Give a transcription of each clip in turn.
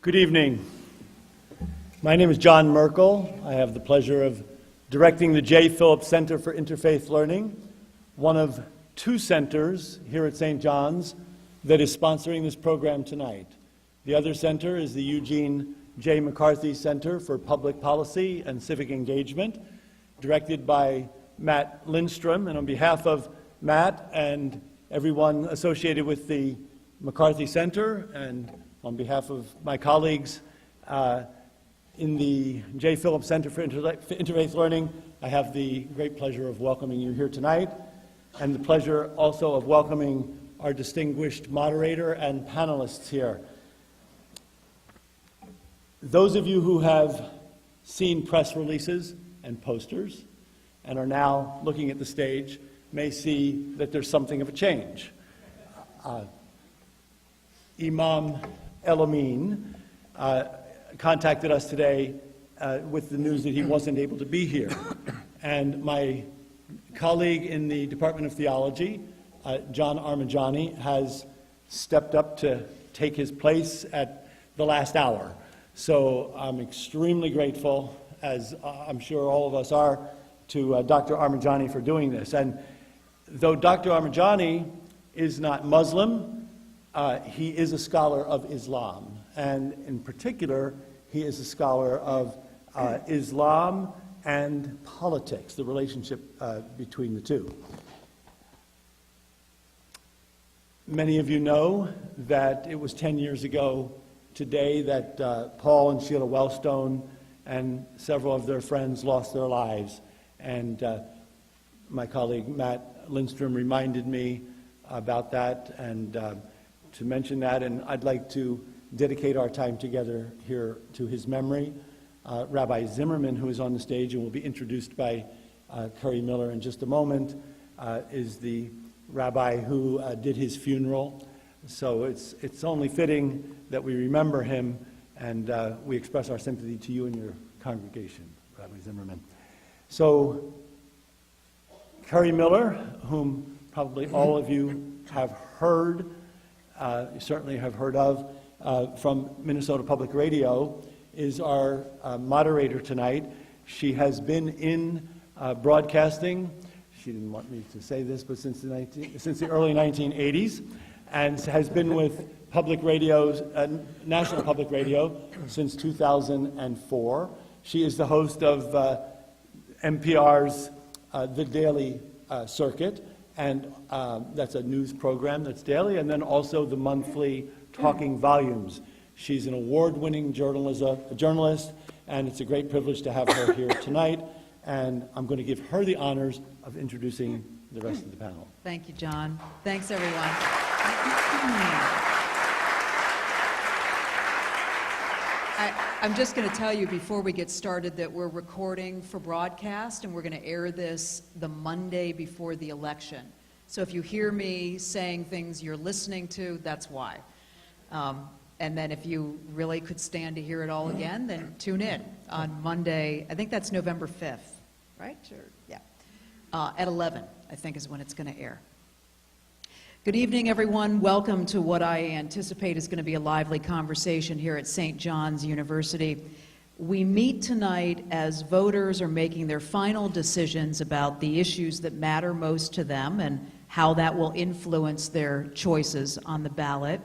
Good evening. My name is John Merkel. I have the pleasure of directing the J. Phillips Center for Interfaith Learning, one of two centers here at St. John's that is sponsoring this program tonight. The other center is the Eugene J. McCarthy Center for Public Policy and Civic Engagement, directed by Matt Lindstrom. And on behalf of Matt and everyone associated with the McCarthy Center, and on behalf of my colleagues in the J. Phillips Center for Interfaith Learning, I have the great pleasure of welcoming you here tonight, and the pleasure also of welcoming our distinguished moderator and panelists here. Those of you who have seen press releases and posters and are now looking at the stage may see that there's something of a change. Imam El-Amin contacted us today with the news that he wasn't able to be here. And my colleague in the Department of Theology, John Armajani, has stepped up to take his place at the last hour. So I'm extremely grateful, as I'm sure all of us are, to Dr. Armajani for doing this. And though Dr. Armajani is not Muslim, he is a scholar of Islam, and in particular, he is a scholar of Islam and politics, the relationship between the two. Many of you know that it was 10 years ago today that Paul and Sheila Wellstone and several of their friends lost their lives, and my colleague Matt Lindstrom reminded me about that and to mention that, and I'd like to dedicate our time together here to his memory. Rabbi Zimmerman, who is on the stage and will be introduced by Curry Miller in just a moment, is the rabbi who did his funeral. So it's only fitting that we remember him, and we express our sympathy to you and your congregation, Rabbi Zimmerman. So Curry Miller, whom probably all of you have heard, you certainly have heard of, from Minnesota Public Radio, is our moderator tonight. She has been in broadcasting, she didn't want me to say this, but since the early 1980s, and has been with public radios, National Public Radio, since 2004. She is the host of NPR's The Daily Circuit, and that's a news program that's daily, and then also the monthly Talking Volumes. She's an award-winning journalist, and it's a great privilege to have her here tonight, and I'm going to give her the honors of introducing the rest of the panel. Thank you, John. Thanks, everyone. I'm just going to tell you before we get started that we're recording for broadcast, and we're going to air this the Monday before the election. So if you hear me saying things you're listening to, that's why. And then if you really could stand to hear it all again, then tune in on Monday. I think that's November 5th, right? Or, yeah. At 11, I think, is when it's going to air. Good evening, everyone. Welcome to what I anticipate is going to be a lively conversation here at St. John's University. We meet tonight as voters are making their final decisions about the issues that matter most to them and how that will influence their choices on the ballot.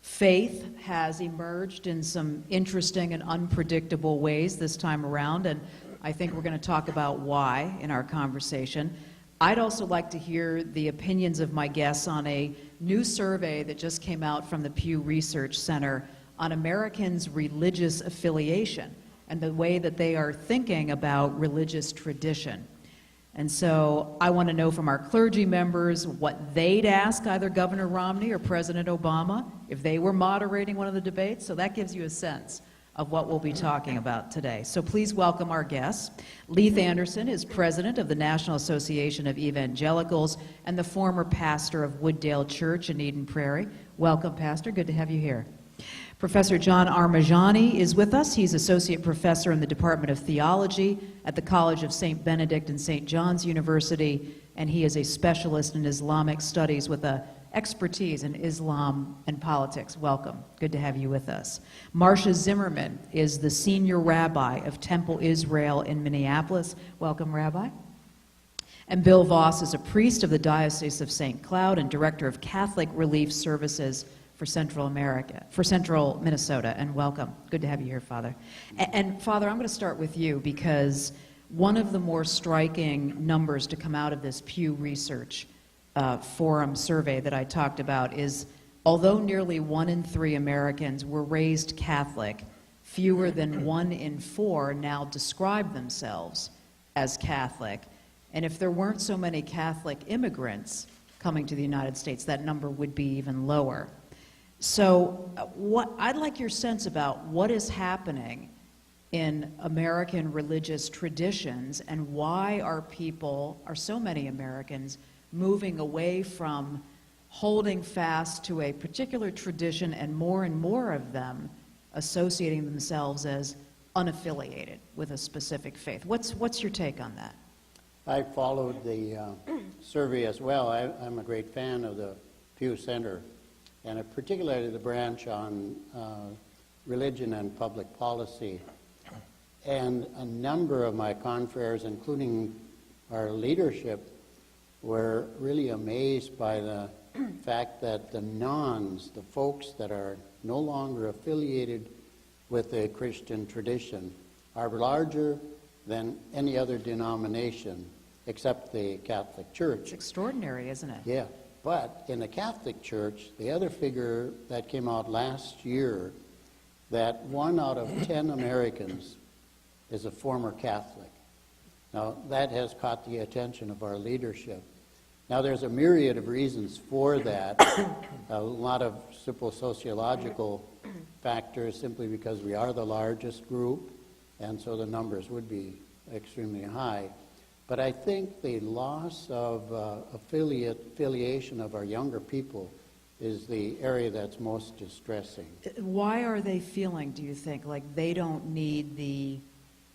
Faith has emerged in some interesting and unpredictable ways this time around, and I think we're going to talk about why in our conversation. I'd also like to hear the opinions of my guests on a new survey that just came out from the Pew Research Center on Americans' religious affiliation and the way that they are thinking about religious tradition. And so I want to know from our clergy members what they'd ask either Governor Romney or President Obama if they were moderating one of the debates. So that gives you a sense of what we'll be talking about today. So please welcome our guests. Leith Anderson is president of the National Association of Evangelicals and the former pastor of Wooddale Church in Eden Prairie. Welcome, Pastor. Good to have you here. Professor John Armajani is with us. He's associate professor in the Department of Theology at the College of St. Benedict and St. John's University, and he is a specialist in Islamic studies with a expertise in Islam and politics. Welcome. Good to have you with us. Marcia Zimmerman is the senior rabbi of Temple Israel in Minneapolis. Welcome, Rabbi. And Bill Voss is a priest of the Diocese of St. Cloud and director of Catholic Relief Services for Central Minnesota, and welcome. Good to have you here, Father. And Father, I'm going to start with you because one of the more striking numbers to come out of this Pew Research Forum survey that I talked about is, although nearly 1 in 3 Americans were raised Catholic, fewer than 1 in 4 now describe themselves as Catholic. And if there weren't so many Catholic immigrants coming to the United States, that number would be even lower. So I'd like your sense about what is happening in American religious traditions and why are so many Americans moving away from holding fast to a particular tradition and more of them associating themselves as unaffiliated with a specific faith. What's your take on that? I followed the survey as well. I'm a great fan of the Pew Center, and particularly the branch on religion and public policy. And a number of my confreres, including our leadership, were really amazed by the fact that the nones, the folks that are no longer affiliated with a Christian tradition, are larger than any other denomination except the Catholic Church. It's extraordinary, isn't it? Yeah, but in the Catholic Church, the other figure that came out last year, that 1 out of 10 Americans is a former Catholic. Now, that has caught the attention of our leadership. Now, there's a myriad of reasons for that, a lot of simple sociological factors, simply because we are the largest group, and so the numbers would be extremely high. But I think the loss of affiliation of our younger people is the area that's most distressing. Why are they feeling, do you think, like they don't need the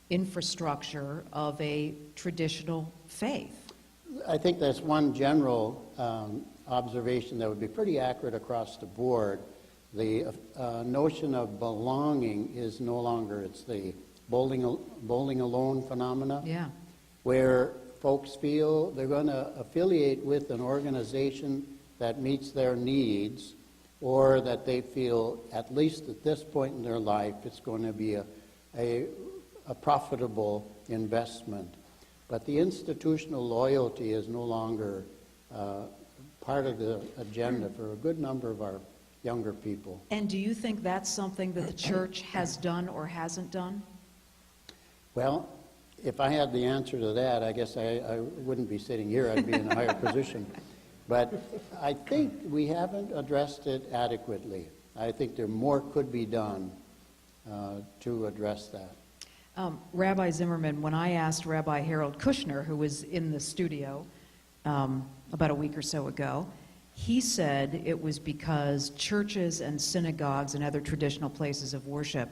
infrastructure of a traditional faith? I think that's one general observation that would be pretty accurate across the board. The notion of belonging is no longer, it's the bowling alone phenomena. Yeah. Where folks feel they're going to affiliate with an organization that meets their needs, or that they feel, at least at this point in their life, it's going to be a profitable investment. But the institutional loyalty is no longer part of the agenda for a good number of our younger people. And do you think that's something that the church has done or hasn't done? Well, if I had the answer to that, I guess I wouldn't be sitting here. I'd be in a higher position. But I think we haven't addressed it adequately. I think there more could be done to address that. Rabbi Zimmerman, when I asked Rabbi Harold Kushner, who was in the studio about a week or so ago, he said it was because churches and synagogues and other traditional places of worship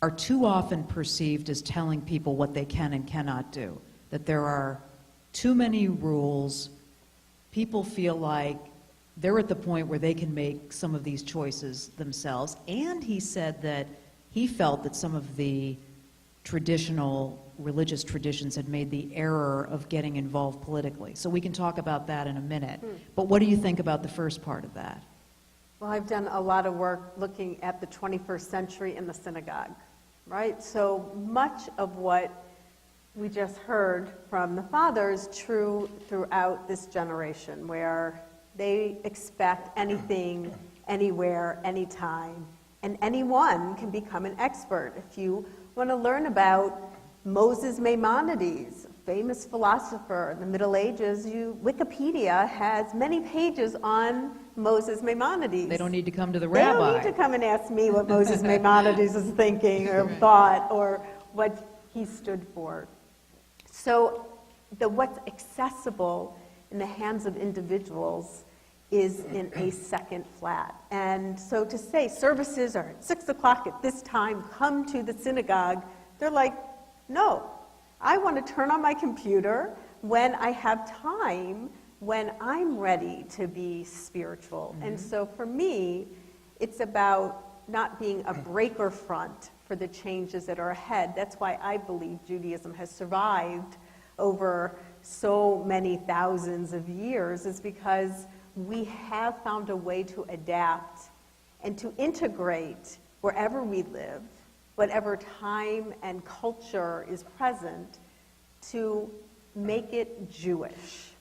are too often perceived as telling people what they can and cannot do, that there are too many rules. People feel like they're at the point where they can make some of these choices themselves. And he said that he felt that some of the traditional religious traditions had made the error of getting involved politically. So we can talk about that in a minute. But what do you think about the first part of that? Well, I've done a lot of work looking at the 21st century in the synagogue, right? So much of what we just heard from the fathers is true throughout this generation, where they expect anything, anywhere, anytime, and anyone can become an expert. If you want to learn about Moses Maimonides, a famous philosopher in the Middle Ages, Wikipedia has many pages on Moses Maimonides. They don't need to come to the rabbi. They don't need to come and ask me what Moses Maimonides is thinking or thought or what he stood for. So what's accessible in the hands of individuals is in a second flat. And so to say services are at 6 o'clock at this time, come to the synagogue, they're like, no, I want to turn on my computer, when I have time, when I'm ready to be spiritual. And so for me, it's about not being a breaker front for the changes that are ahead. That's why I believe Judaism has survived over so many thousands of years, is because we have found a way to adapt and to integrate wherever we live, whatever time and culture is present, to make it Jewish.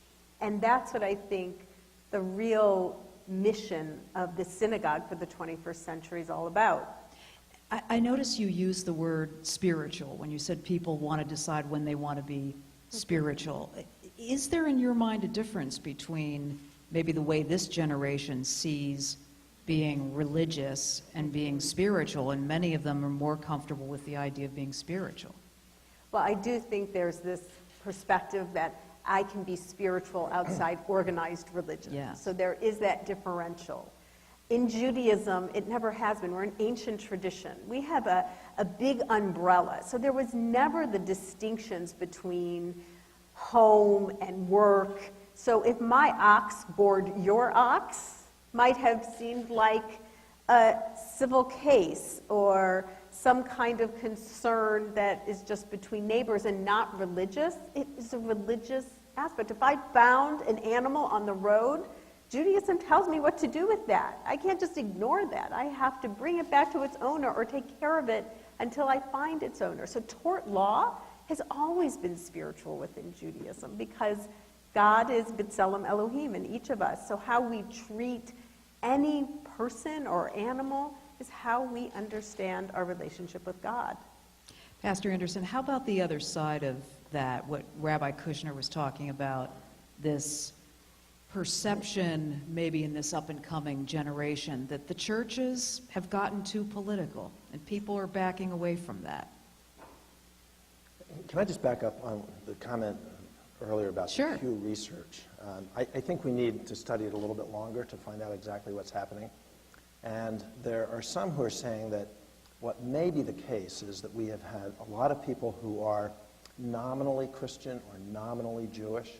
And that's what I think the real mission of the synagogue for the 21st century is all about. I notice you used the word spiritual when you said people want to decide when they want to be spiritual. Is there in your mind a difference between maybe the way this generation sees being religious and being spiritual, and many of them are more comfortable with the idea of being spiritual? Well, I do think there's this perspective that I can be spiritual outside organized religion. Yeah. So there is that differential. In Judaism, it never has been. We're an ancient tradition. We have a big umbrella. So there was never the distinctions between home and work. So if my ox gored your ox, might have seemed like a civil case or some kind of concern that is just between neighbors and not religious. It is a religious aspect. If I found an animal on the road, Judaism tells me what to do with that. I can't just ignore that. I have to bring it back to its owner or take care of it until I find its owner. So tort law has always been spiritual within Judaism because God is B'Tselem Elohim in each of us. So how we treat any person or animal is how we understand our relationship with God. Pastor Anderson, how about the other side of that, what Rabbi Kushner was talking about, this perception maybe in this up-and-coming generation that the churches have gotten too political and people are backing away from that? Can I just back up on the comment earlier about Sure. the Pew Research? I think we need to study it a little bit longer to find out exactly what's happening. And there are some who are saying that what may be the case is that we have had a lot of people who are nominally Christian or nominally Jewish,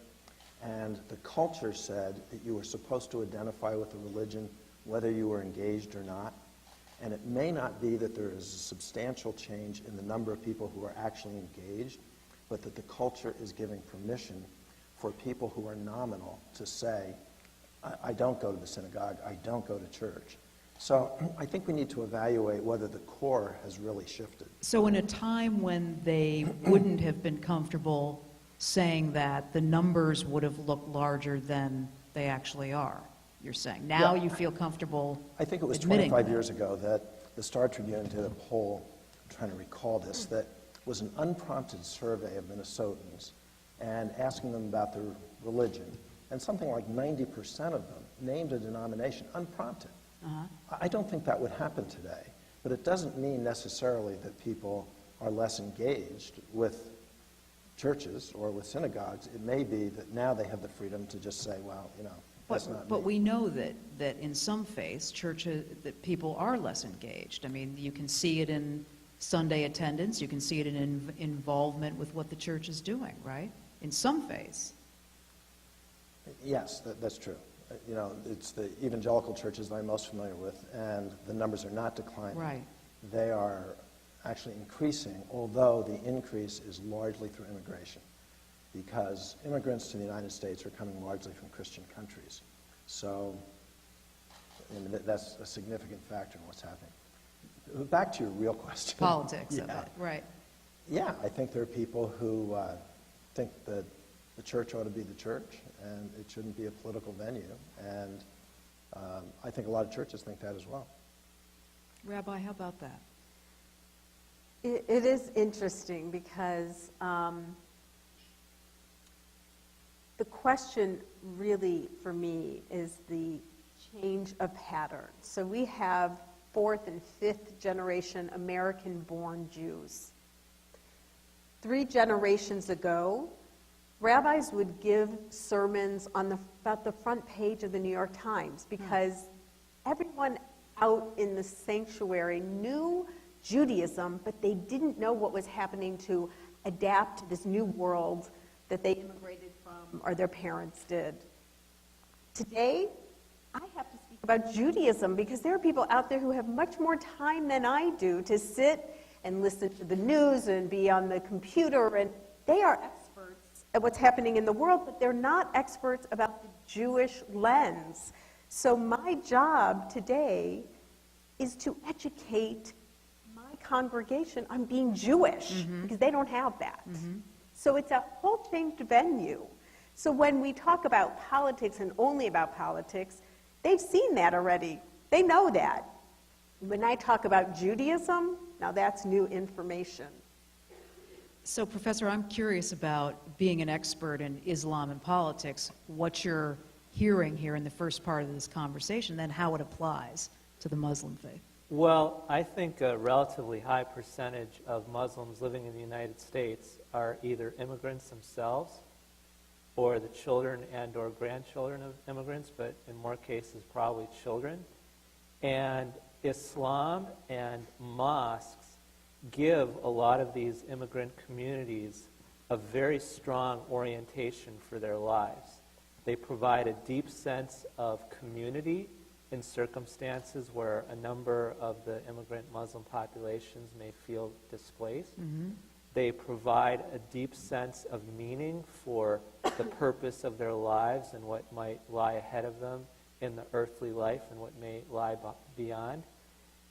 and the culture said that you were supposed to identify with the religion whether you were engaged or not. And it may not be that there is a substantial change in the number of people who are actually engaged, but that the culture is giving permission for people who are nominal to say, I don't go to the synagogue, I don't go to church. So I think we need to evaluate whether the core has really shifted. So in a time when they wouldn't have been comfortable saying that, the numbers would have looked larger than they actually are, you're saying. Now Yeah. you feel comfortable I think it was admitting 25 that. years ago that the Star Tribune did a poll, I'm trying to recall this, that was an unprompted survey of Minnesotans and asking them about their religion. And something like 90% of them named a denomination unprompted. I don't think that would happen today, but it doesn't mean necessarily that people are less engaged with churches or with synagogues. It may be that now they have the freedom to just say, well, you know, that's not But me. we know that in some faiths, churches, that people are less engaged. I mean, you can see it in Sunday attendance, you can see it in involvement with what the church is doing, right? In some faiths. Yes, that's true. You know, it's the evangelical churches that I'm most familiar with, and the numbers are not declining. Right. They are actually increasing, although the increase is largely through immigration, because immigrants to the United States are coming largely from Christian countries. So that's a significant factor in what's happening. Back to your real question. Politics of Yeah. it, right. Yeah, I think there are people who think that the church ought to be the church, and it shouldn't be a political venue. And I think a lot of churches think that as well. Rabbi, how about that? It is interesting because the question really, for me, is the change of pattern. So we have fourth and fifth generation American-born Jews. 3 generations ago, rabbis would give sermons on about the front page of the New York Times because everyone out in the sanctuary knew Judaism, but they didn't know what was happening to adapt to this new world that they immigrated or their parents did. Today, I have to speak about Judaism because there are people out there who have much more time than I do to sit and listen to the news and be on the computer, and they are experts at what's happening in the world, but they're not experts about the Jewish lens. So my job today is to educate my congregation on being Jewish, because they don't have that. So it's a whole changed venue. So when we talk about politics and only about politics, they've seen that already. They know that. When I talk about Judaism, now that's new information. So, Professor, I'm curious about being an expert in Islam and politics, what you're hearing here in the first part of this conversation, then how it applies to the Muslim faith. Well, I think a relatively high percentage of Muslims living in the United States are either immigrants themselves or the children and or grandchildren of immigrants, but in more cases probably children. And Islam and mosques give a lot of these immigrant communities a very strong orientation for their lives. They provide a deep sense of community in circumstances where a number of the immigrant Muslim populations may feel displaced. They provide a deep sense of meaning for the purpose of their lives and what might lie ahead of them in the earthly life and what may lie beyond.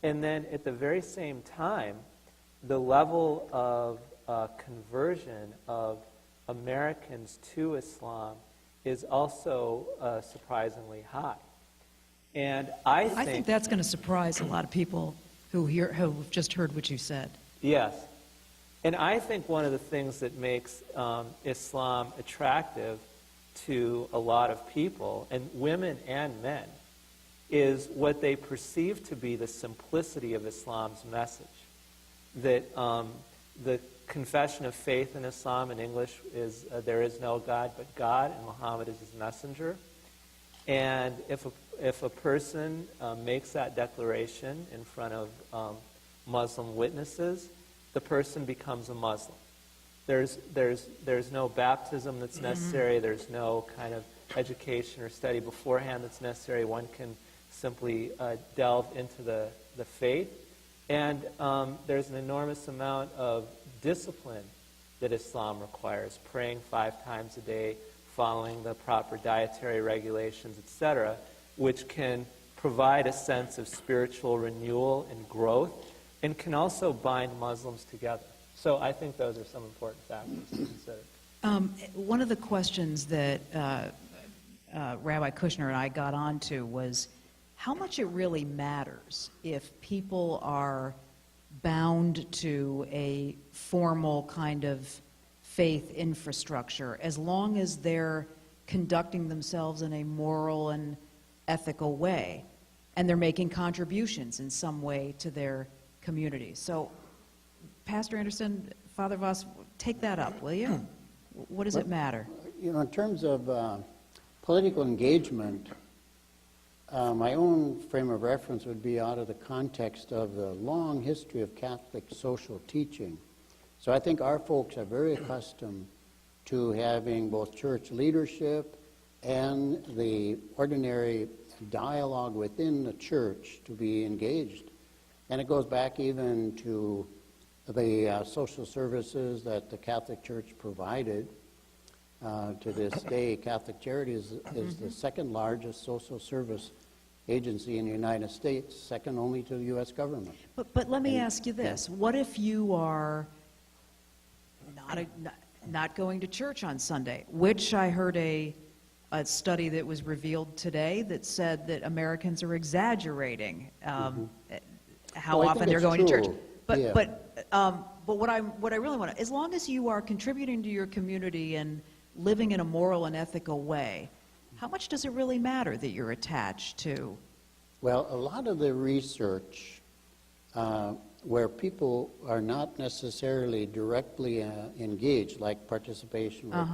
And then at the very same time, the level of conversion of Americans to Islam is also surprisingly high. And I think that's going to surprise a lot of people who've just heard what you said. Yes. And I think one of the things that makes Islam attractive to a lot of people, and women and men, is what they perceive to be the simplicity of Islam's message. That the confession of faith in Islam in English is there is no God but God, and Muhammad is his messenger. And if a person makes that declaration in front of Muslim witnesses, the person becomes a Muslim. There's no baptism that's necessary. There's no kind of education or study beforehand that's necessary. One can simply delve into the faith. And there's an enormous amount of discipline that Islam requires, praying 5 times a day, following the proper dietary regulations, etc., which can provide a sense of spiritual renewal and growth, and can also bind Muslims together. So I think those are some important factors to consider. One of the questions that Rabbi Kushner and I got onto was how much it really matters if people are bound to a formal kind of faith infrastructure, as long as they're conducting themselves in a moral and ethical way, and they're making contributions in some way to their community. So, Pastor Anderson, Father Voss, take that up, will you? What does it matter? You know, in terms of political engagement, my own frame of reference would be out of the context of the long history of Catholic social teaching. So I think our folks are very accustomed to having both church leadership and the ordinary dialogue within the church to be engaged. And it goes back even to the social services that the Catholic Church provided. To this day, Catholic Charities is the second largest social service agency in the United States, second only to the U.S. government. But let me ask you this. What if you are not going to church on Sunday, which I heard a study that was revealed today that said that Americans are exaggerating how Well, I often think they're it's going to church. true. But Yeah. but what I really want to, as long as you are contributing to your community and living in a moral and ethical way, how much does it really matter that you're attached to? Well, a lot of the research where people are not necessarily directly engaged, like participation with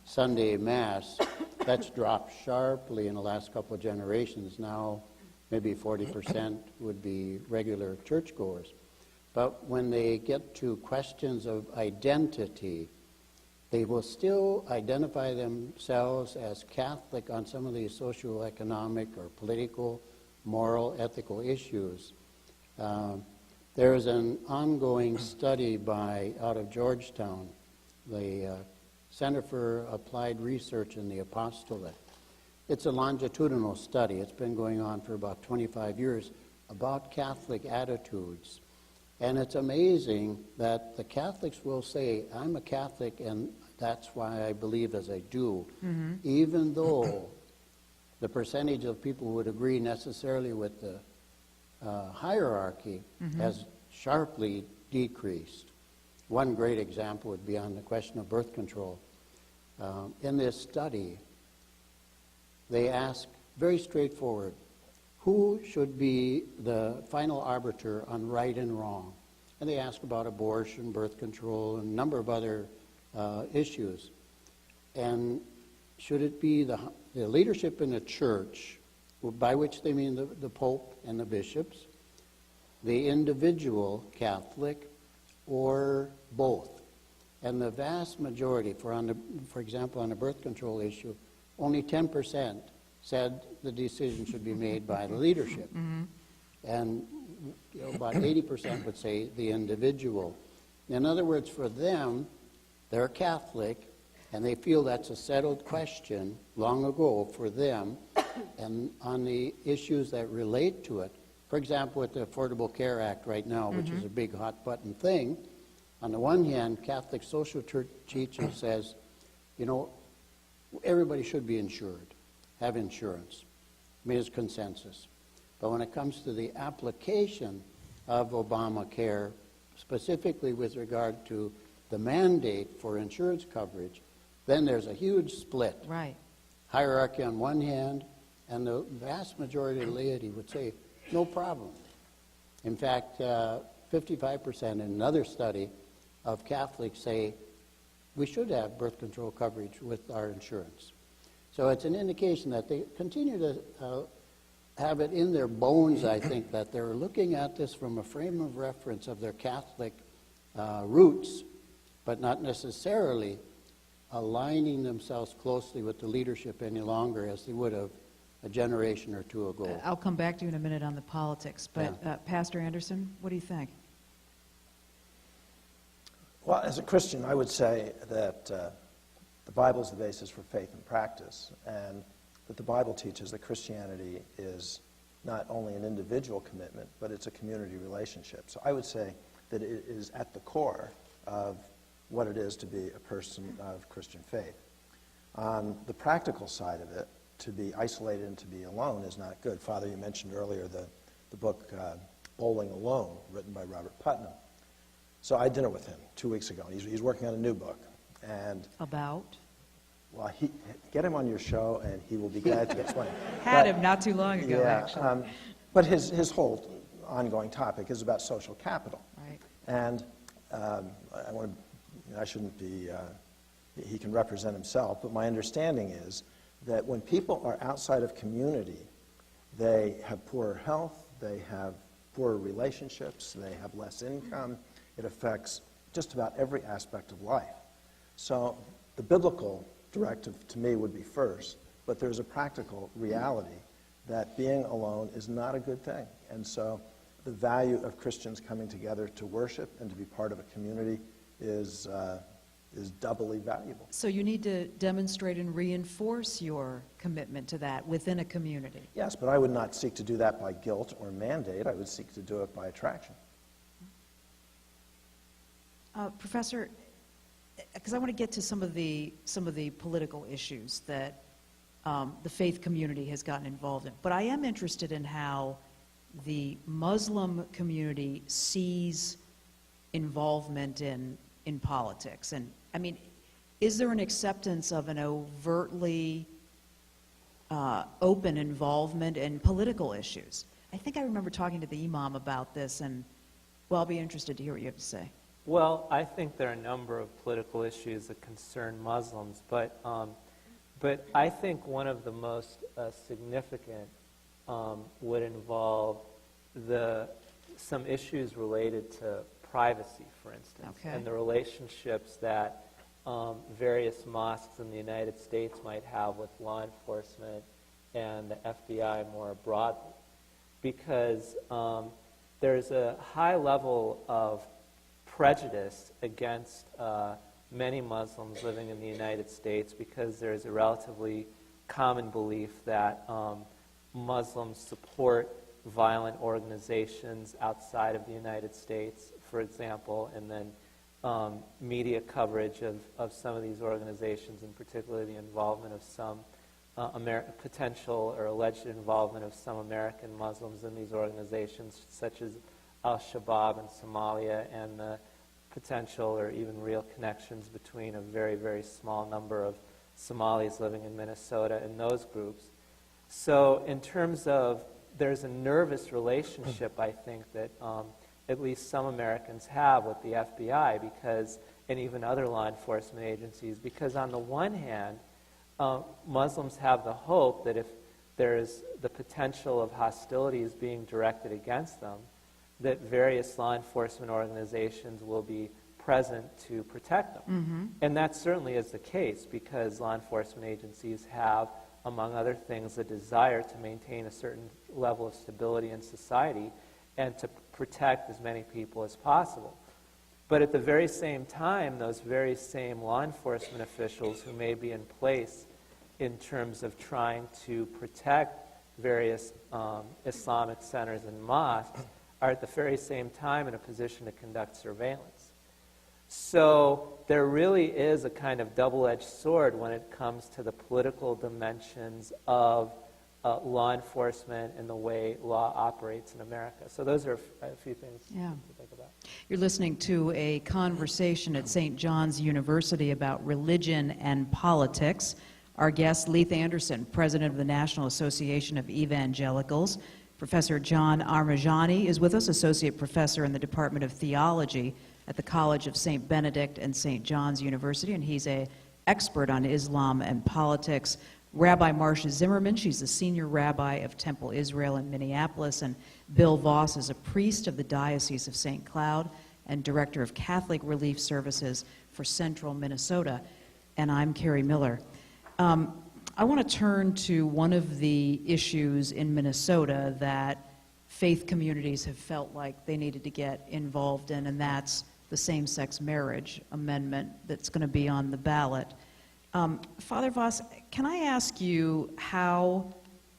Sunday Mass, that's dropped sharply in the last couple of generations. Now, maybe 40% would be regular churchgoers. But when they get to questions of identity they will still identify themselves as Catholic on some of these socioeconomic or political, moral, ethical issues. There is an ongoing study out of Georgetown, the Center for Applied Research in the Apostolate. It's a longitudinal study. It's been going on for about 25 years about Catholic attitudes. And it's amazing that the Catholics will say, I'm a Catholic and that's why I believe as I do, even though the percentage of people who would agree necessarily with the hierarchy has sharply decreased. One great example would be on the question of birth control. In this study, they ask very straightforward, who should be the final arbiter on right and wrong? And they ask about abortion, birth control, and a number of other issues. And should it be the leadership in the church, by which they mean the Pope and the bishops, the individual Catholic, or both? And the vast majority, for example, on the birth control issue, only 10% said the decision should be made by the leadership. And about 80% would say the individual. In other words, for them, they're Catholic, and they feel that's a settled question long ago for them, and on the issues that relate to it. For example, with the Affordable Care Act right now, which is a big hot-button thing, on the one hand, Catholic social church teaching says, everybody should be insured, have insurance. I mean, it's consensus. But when it comes to the application of Obamacare, specifically with regard to the mandate for insurance coverage, then there's a huge split. Right. Hierarchy on one hand, and the vast majority of the laity would say, no problem. In fact, 55% in another study of Catholics say we should have birth control coverage with our insurance. So it's an indication that they continue to have it in their bones, I think, that they're looking at this from a frame of reference of their Catholic roots, but not necessarily aligning themselves closely with the leadership any longer as they would have a generation or two ago. I'll come back to you in a minute on the politics, but Pastor Anderson, what do you think? Well, as a Christian, I would say that the Bible is the basis for faith and practice, and that the Bible teaches that Christianity is not only an individual commitment, but it's a community relationship. So I would say that it is at the core of what it is to be a person of Christian faith. On the practical side of it, to be isolated and to be alone is not good. Father, you mentioned earlier the book Bowling Alone, written by Robert Putnam. So I had dinner with him 2 weeks ago. He's working on a new book. And About? well, get him on your show, and he will be glad to explain. Had him not too long ago, actually. But his whole ongoing topic is about social capital. Right. And I shouldn't be, he can represent himself, but my understanding is that when people are outside of community, they have poorer health, they have poorer relationships, they have less income. It affects just about every aspect of life. So the biblical directive to me would be first, but there's a practical reality that being alone is not a good thing. And so the value of Christians coming together to worship and to be part of a community is doubly valuable. So you need to demonstrate and reinforce your commitment to that within a community. Yes, but I would not seek to do that by guilt or mandate. I would seek to do it by attraction. Professor, because I want to get to some of the political issues that the faith community has gotten involved in, but I am interested in how the Muslim community sees involvement in politics. And I mean, is there an acceptance of an overtly open involvement in political issues? I think I remember talking to the imam about this, and well, I'll be interested to hear what you have to say. Well, I think there are a number of political issues that concern Muslims, but I think one of the most significant would involve some issues related to privacy, for instance, Okay. and the relationships that various mosques in the United States might have with law enforcement and the FBI more broadly. Because there's a high level of prejudice against many Muslims living in the United States because there's a relatively common belief that Muslims support violent organizations outside of the United States, for example, and then media coverage of some of these organizations, and particularly the involvement of some potential or alleged involvement of some American Muslims in these organizations, such as Al-Shabaab in Somalia, and the potential or even real connections between a very, very small number of Somalis living in Minnesota and those groups. So in terms of, there's a nervous relationship, I think, that at least some Americans have with the FBI because, and even other law enforcement agencies, because on the one hand, Muslims have the hope that if there's the potential of hostilities being directed against them, that various law enforcement organizations will be present to protect them. Mm-hmm. And that certainly is the case because law enforcement agencies have, among other things, a desire to maintain a certain level of stability in society and to protect as many people as possible. But at the very same time, those very same law enforcement officials who may be in place in terms of trying to protect various Islamic centers and mosques are at the very same time in a position to conduct surveillance. So there really is a kind of double-edged sword when it comes to the political dimensions of law enforcement and the way law operates in America. So those are a few things to think about. You're listening to a conversation at St. John's University about religion and politics. Our guest, Leith Anderson, president of the National Association of Evangelicals. Professor John Armajani is with us, associate professor in the Department of Theology at the College of St. Benedict and St. John's University, and he's an expert on Islam and politics. Rabbi Marcia Zimmerman, she's the senior rabbi of Temple Israel in Minneapolis, and Bill Voss is a priest of the Diocese of St. Cloud and director of Catholic Relief Services for Central Minnesota. And I'm Carrie Miller. I want to turn to one of the issues in Minnesota that faith communities have felt like they needed to get involved in, and that's the same-sex marriage amendment that's going to be on the ballot. Father Voss, can I ask you how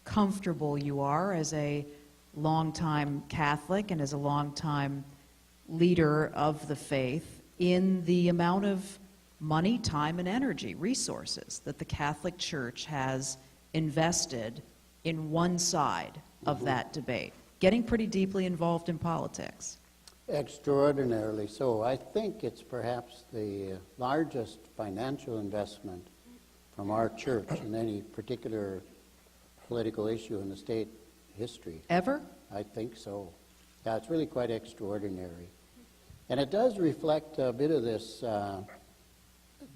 comfortable you are as a longtime Catholic and as a longtime leader of the faith in the amount of money, time, and energy, resources that the Catholic Church has invested in one side of that debate, getting pretty deeply involved in politics? Extraordinarily so. I think it's perhaps the largest financial investment from our church in any particular political issue in the state history. Ever? I think so. Yeah, it's really quite extraordinary. And it does reflect a bit of this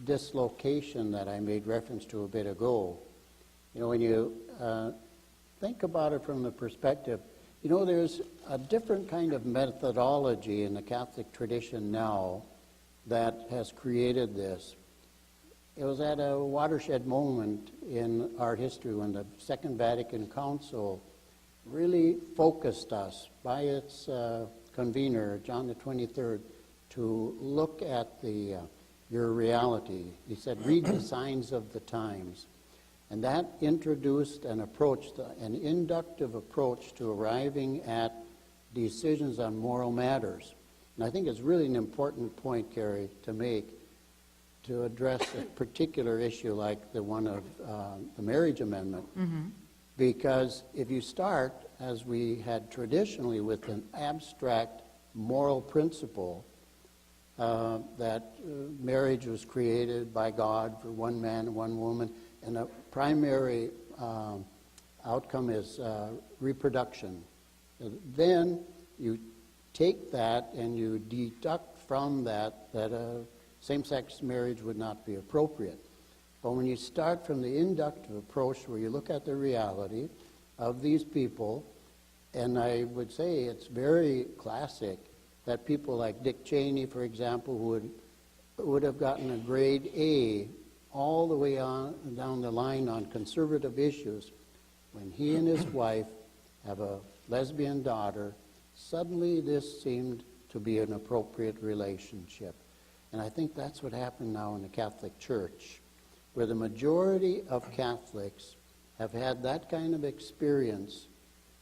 dislocation that I made reference to a bit ago. You know, when you think about it from the perspective, you know, there's a different kind of methodology in the Catholic tradition now that has created this. It was at a watershed moment in our history when the Second Vatican Council really focused us by its convener, John the 23rd, to look at your reality. He said, read the signs of the times. And that introduced an approach, an inductive approach to arriving at decisions on moral matters. And I think it's really an important point, Carrie, to make to address a particular issue like the one of the marriage amendment. Mm-hmm. Because if you start, as we had traditionally, with an abstract moral principle, that marriage was created by God for one man and one woman, and the primary outcome is reproduction. Then you take that and you deduct from that same-sex marriage would not be appropriate. But when you start from the inductive approach where you look at the reality of these people, and I would say it's very classic that people like Dick Cheney, for example, who would would have gotten a grade A all the way on down the line on conservative issues, when he and his wife have a lesbian daughter, suddenly this seemed to be an appropriate relationship. And I think that's what happened now in the Catholic Church, where the majority of Catholics have had that kind of experience,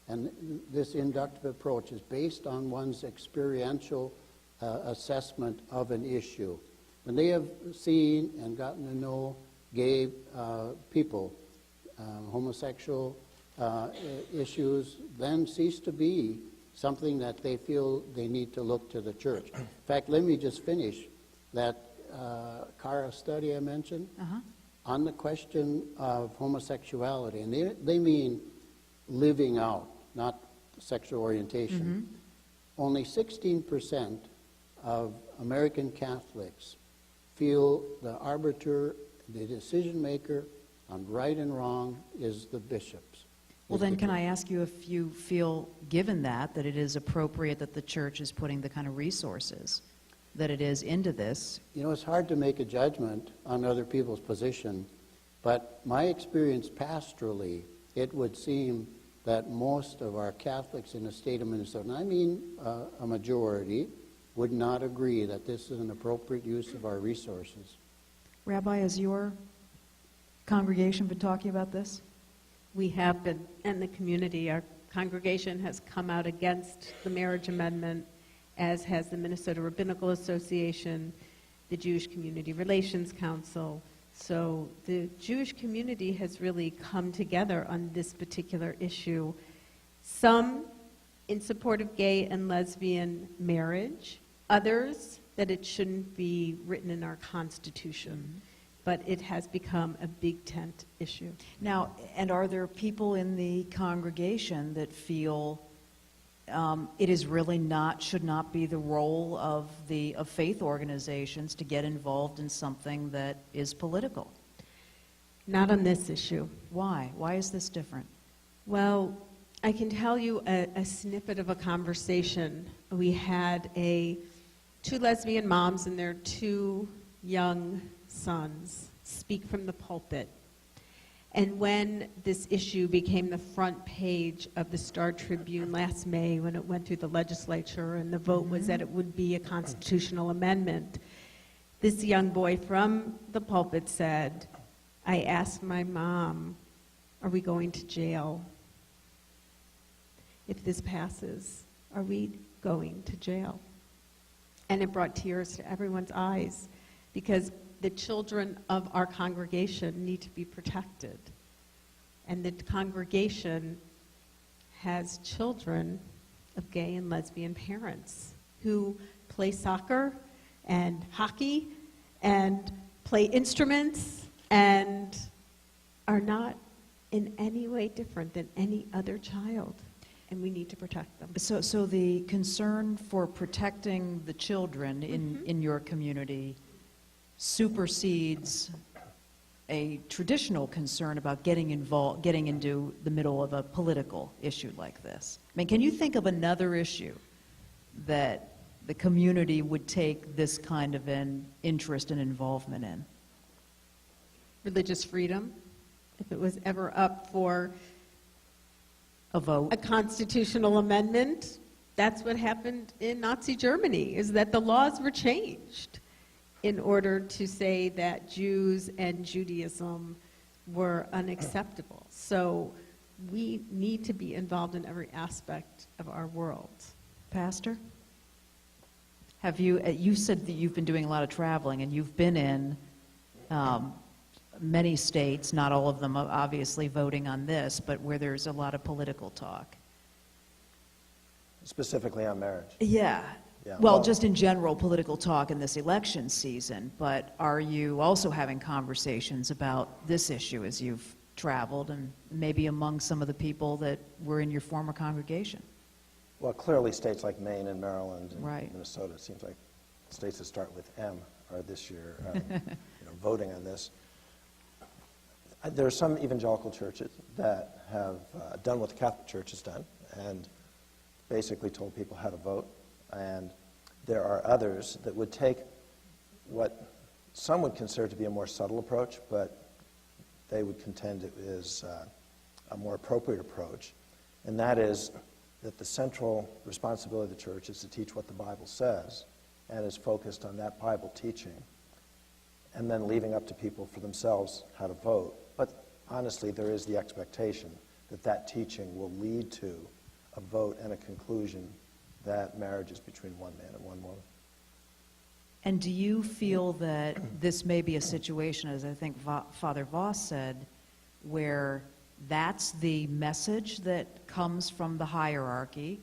and this inductive approach is based on one's experiential assessment of an issue. When they have seen and gotten to know gay people, homosexual issues then cease to be something that they feel they need to look to the church. In fact, let me just finish that CARA study I mentioned on the question of homosexuality, and they mean living out, not sexual orientation. Only 16% of American Catholics feel the arbiter, the decision maker on right and wrong is the bishops. Well, then can I ask you if you feel, given that it is appropriate that the church is putting the kind of resources that it is into this? You know, it's hard to make a judgment on other people's position, but my experience pastorally, it would seem that most of our Catholics in the state of Minnesota, and I mean a majority, would not agree that this is an appropriate use of our resources. Rabbi, has your congregation been talking about this? We have been, and the community, our congregation has come out against the marriage amendment, as has the Minnesota Rabbinical Association, the Jewish Community Relations Council. So the Jewish community has really come together on this particular issue. Some in support of gay and lesbian marriage, others that it shouldn't be written in our Constitution. But it has become a big tent issue. Now, and are there people in the congregation that feel it is really should not be the role of faith organizations to get involved in something that is political? Not on this issue. Why? Why is this different? Well, I can tell you a snippet of a conversation. We had two lesbian moms and their two young sons speak from the pulpit. And when this issue became the front page of the Star Tribune last May, when it went through the legislature and the vote was that it would be a constitutional amendment, this young boy from the pulpit said, "I asked my mom, are we going to jail? If this passes, are we going to jail?" And it brought tears to everyone's eyes, because the children of our congregation need to be protected. And the congregation has children of gay and lesbian parents who play soccer and hockey and play instruments and are not in any way different than any other child. And we need to protect them. So the concern for protecting the children in your community supersedes a traditional concern about getting into the middle of a political issue like this. I mean, can you think of another issue that the community would take this kind of an interest and involvement in? Religious freedom, if it was ever up for A vote? a constitutional amendment, that's what happened in Nazi Germany, is that the laws were changed in order to say that Jews and Judaism were unacceptable. So we need to be involved in every aspect of our world. Pastor? Have you said that you've been doing a lot of traveling, and you've been in many states, not all of them obviously voting on this, but where there's a lot of political talk. Specifically on marriage. Yeah. Yeah, Well, well- just in general, political talk in this election season, but are you also having conversations about this issue as you've traveled, and maybe among some of the people that were in your former congregation? Well, clearly states like Maine and Maryland and Right. Minnesota, it seems like states that start with M are this year voting on this. There are some evangelical churches that have done what the Catholic Church has done and basically told people how to vote. And there are others that would take what some would consider to be a more subtle approach, but they would contend it is a more appropriate approach, and that is that the central responsibility of the church is to teach what the Bible says and is focused on that Bible teaching, and then leaving up to people for themselves how to vote. But honestly, there is the expectation that that teaching will lead to a vote and a conclusion that marriage is between one man and one woman. And do you feel that this may be a situation, as I think Father Voss said, where that's the message that comes from the hierarchy,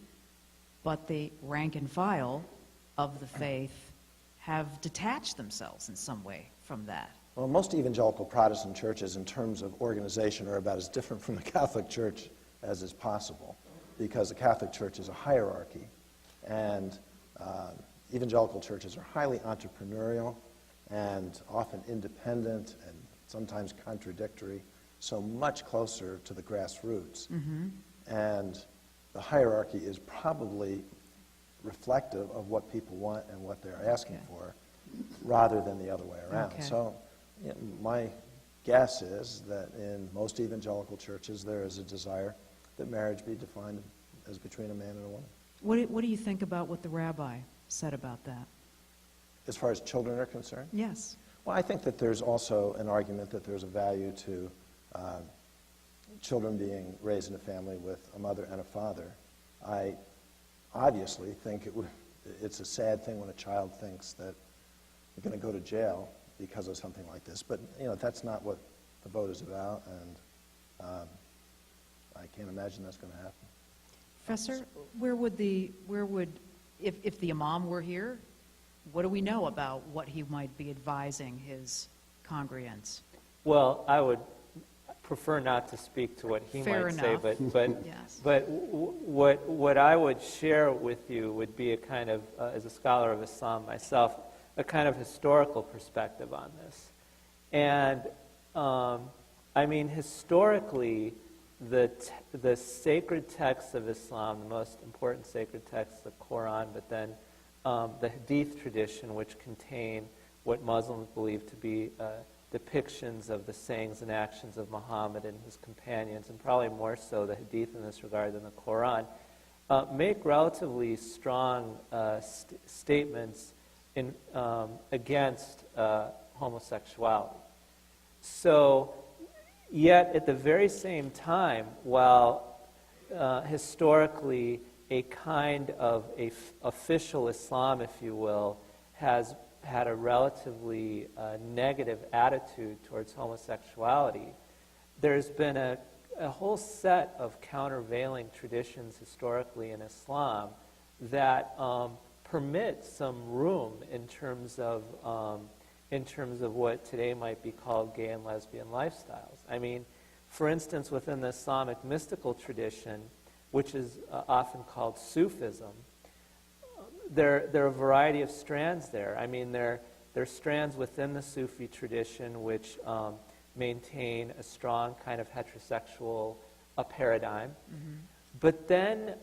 but the rank and file of the faith have detached themselves in some way from that? Well, most evangelical Protestant churches, in terms of organization, are about as different from the Catholic Church as is possible, because the Catholic Church is a hierarchy, and evangelical churches are highly entrepreneurial and often independent and sometimes contradictory, so much closer to the grassroots. Mm-hmm. And the hierarchy is probably reflective of what people want and what they're asking for, rather than the other way around. Okay. So my guess is that in most evangelical churches there is a desire that marriage be defined as between a man and a woman. What do you think about what the rabbi said about that? As far as children are concerned? Yes. Well, I think that there's also an argument that there's a value to children being raised in a family with a mother and a father. I obviously think it's a sad thing when a child thinks that they're going to go to jail because of something like this. But, that's not what the vote is about, and I can't imagine that's going to happen. Professor, if the imam were here, what do we know about what he might be advising his congregants? Well, I would prefer not to speak to what he Fair might say, enough. Yes. but what I would share with you would be a kind of, as a scholar of Islam myself, a kind of historical perspective on this. And historically, the sacred texts of Islam, the most important sacred texts, the Quran, but then the Hadith tradition, which contain what Muslims believe to be depictions of the sayings and actions of Muhammad and his companions, and probably more so the Hadith in this regard than the Quran, make relatively strong statements against homosexuality. So, yet at the very same time, while historically a kind of official Islam, if you will, has had a relatively negative attitude towards homosexuality, there's been a whole set of countervailing traditions historically in Islam that permit some room in terms of what today might be called gay and lesbian lifestyles. I mean, for instance, within the Islamic mystical tradition, which is often called Sufism, there are a variety of strands there. I mean, there are strands within the Sufi tradition which maintain a strong kind of heterosexual paradigm. Mm-hmm. But then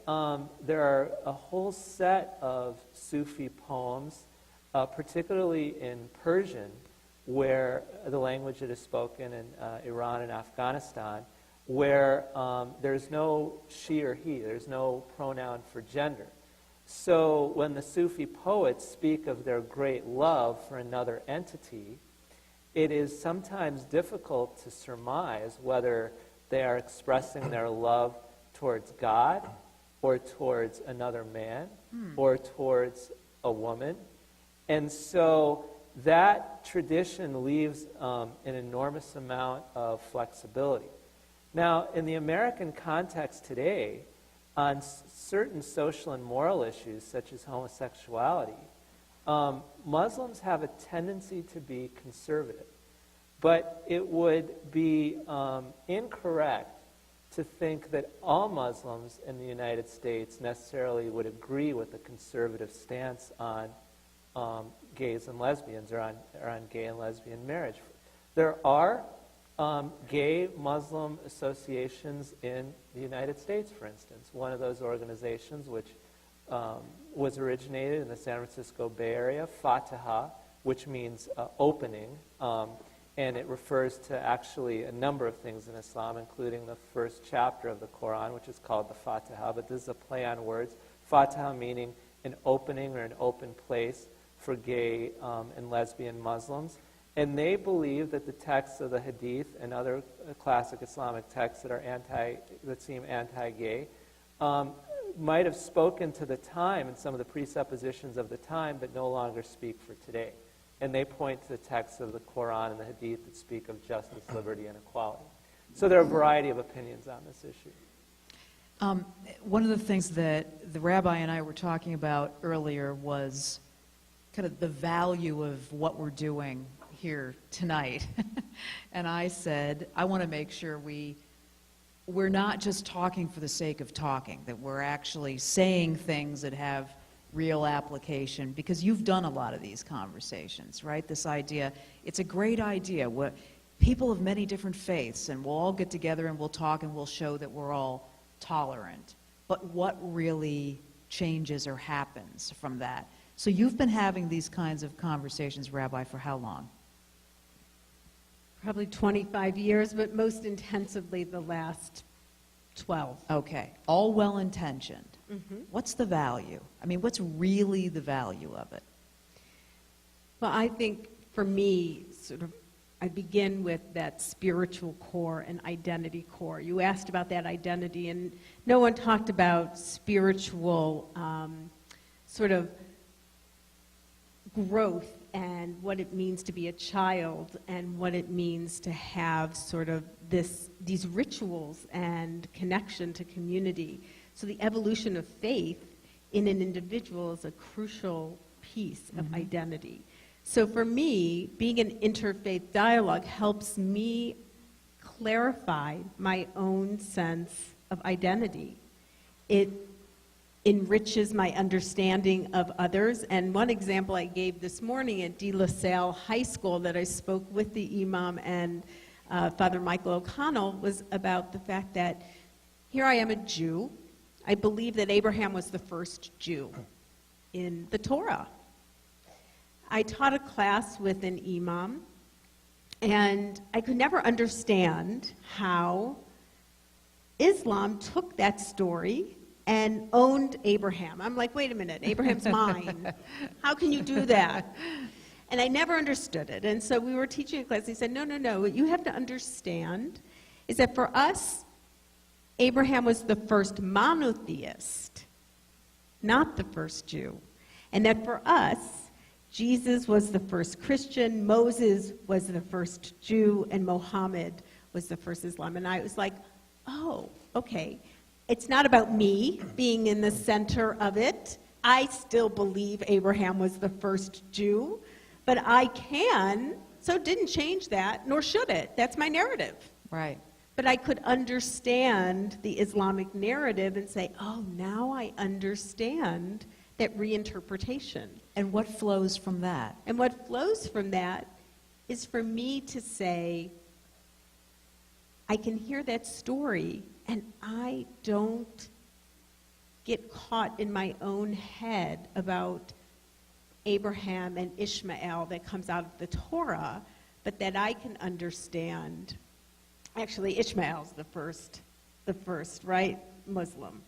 there are a whole set of Sufi poems, particularly in Persian, where the language that is spoken in Iran and Afghanistan, where there's no she or he, there's no pronoun for gender. So when the Sufi poets speak of their great love for another entity, it is sometimes difficult to surmise whether they are expressing their love towards God or towards another man or towards a woman. And so that tradition leaves an enormous amount of flexibility. Now, in the American context today, on certain social and moral issues, such as homosexuality, Muslims have a tendency to be conservative. But it would be incorrect to think that all Muslims in the United States necessarily would agree with a conservative stance on gays and lesbians or on gay and lesbian marriage. There are gay Muslim associations in the United States, for instance. One of those organizations, which was originated in the San Francisco Bay Area, Fataha, which means opening, and it refers to actually a number of things in Islam, including the first chapter of the Quran, which is called the Fatiha, but this is a play on words. Fatiha meaning an opening or an open place for gay and lesbian Muslims. And they believe that the texts of the Hadith and other classic Islamic texts that seem anti-gay might have spoken to the time and some of the presuppositions of the time, but no longer speak for today. And they point to the texts of the Quran and the Hadith that speak of justice, liberty, and equality. So there are a variety of opinions on this issue. One of the things that the rabbi and I were talking about earlier was kind of the value of what we're doing here tonight. And I said, I want to make sure we're not just talking for the sake of talking, that we're actually saying things that have real application, because you've done a lot of these conversations, right? This idea, it's a great idea. People of many different faiths, and we'll all get together and we'll talk and we'll show that we're all tolerant. But what really changes or happens from that? So you've been having these kinds of conversations, Rabbi, for how long? Probably 25 years, but most intensively the last 12. Okay, all well-intentioned. Mm-hmm. What's the value? I mean, what's really the value of it? Well, I think for me, I begin with that spiritual core and identity core. You asked about that identity, and no one talked about spiritual growth and what it means to be a child and what it means to have these rituals and connection to community. So the evolution of faith in an individual is a crucial piece of identity. So for me, being an interfaith dialogue helps me clarify my own sense of identity. It enriches my understanding of others. And one example I gave this morning at De La Salle High School that I spoke with the Imam and Father Michael O'Connell was about the fact that here I am a Jew. I believe that Abraham was the first Jew in the Torah. I taught a class with an Imam, and I could never understand how Islam took that story and owned Abraham. I'm like, wait a minute, Abraham's mine. How can you do that? And I never understood it. And so we were teaching a class. He said, no. What you have to understand is that for us, Abraham was the first monotheist, not the first Jew. And that for us, Jesus was the first Christian, Moses was the first Jew, and Muhammad was the first Islam. And I was like, oh, okay. It's not about me being in the center of it. I still believe Abraham was the first Jew, but I can, so it didn't change that, nor should it. That's my narrative. Right. But I could understand the Islamic narrative and say, oh, now I understand that reinterpretation. And what flows from that? And what flows from that is for me to say, I can hear that story, and I don't get caught in my own head about Abraham and Ishmael that comes out of the Torah, but that I can understand. Actually, Ishmael's the first, right, Muslim.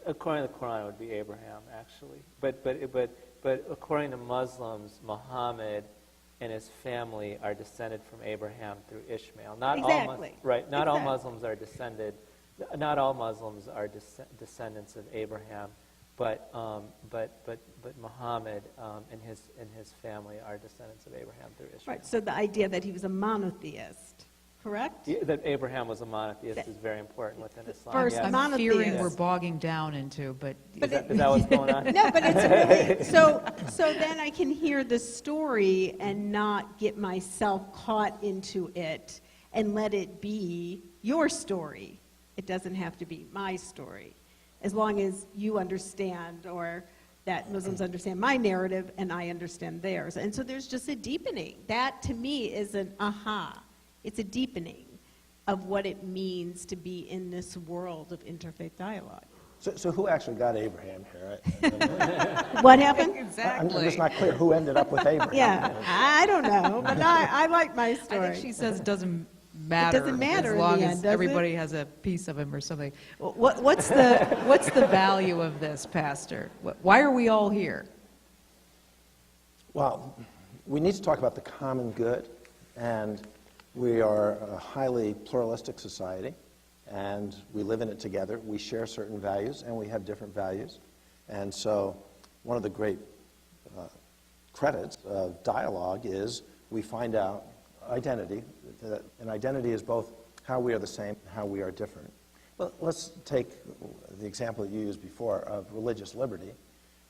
According to the Quran, it would be Abraham, actually. But according to Muslims, Muhammad and his family are descended from Abraham through Ishmael. Exactly. Not all Muslims are descended. Not all Muslims are descendants of Abraham, but Muhammad and his family are descendants of Abraham through Ishmael. Right. So the idea that he was a monotheist, correct? Yeah, that Abraham was a monotheist is very important within Islam. First yes. I'm fearing monotheist. we're bogging down into, but Is that what's going on? No, but it's really, so then I can hear the story and not get myself caught into it and let it be your story. It doesn't have to be my story. As long as you understand, or that Muslims understand my narrative and I understand theirs. And so there's just a deepening. That to me is an aha. It's a deepening of what it means to be in this world of interfaith dialogue. So who actually got Abraham here? What happened? I'm just not clear who ended up with Abraham. Yeah, I don't know, but I like my I story. think she says it doesn't matter. doesn't matter as in long the as end, does it? everybody has a piece of him or something. What's the value of this, Pastor? Why are we all here? Well, we need to talk about the common good, and we are a highly pluralistic society, and we live in it together. We share certain values, and we have different values. And so one of the great credits of dialogue is we find out identity, and identity is both how we are the same and how we are different. But let's take the example that you used before of religious liberty.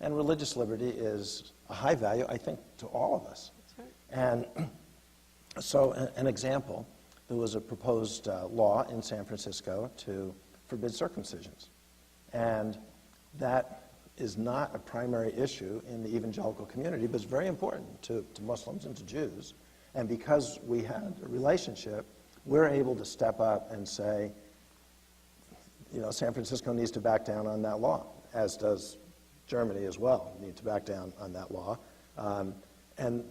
And religious liberty is a high value, I think, to all of us. That's right. And so an example, there was a proposed law in San Francisco to forbid circumcisions. And that is not a primary issue in the evangelical community, but it's very important to Muslims and to Jews. And because we had a relationship, we're able to step up and say, you know, San Francisco needs to back down on that law, as does Germany as well need to back down on that law. And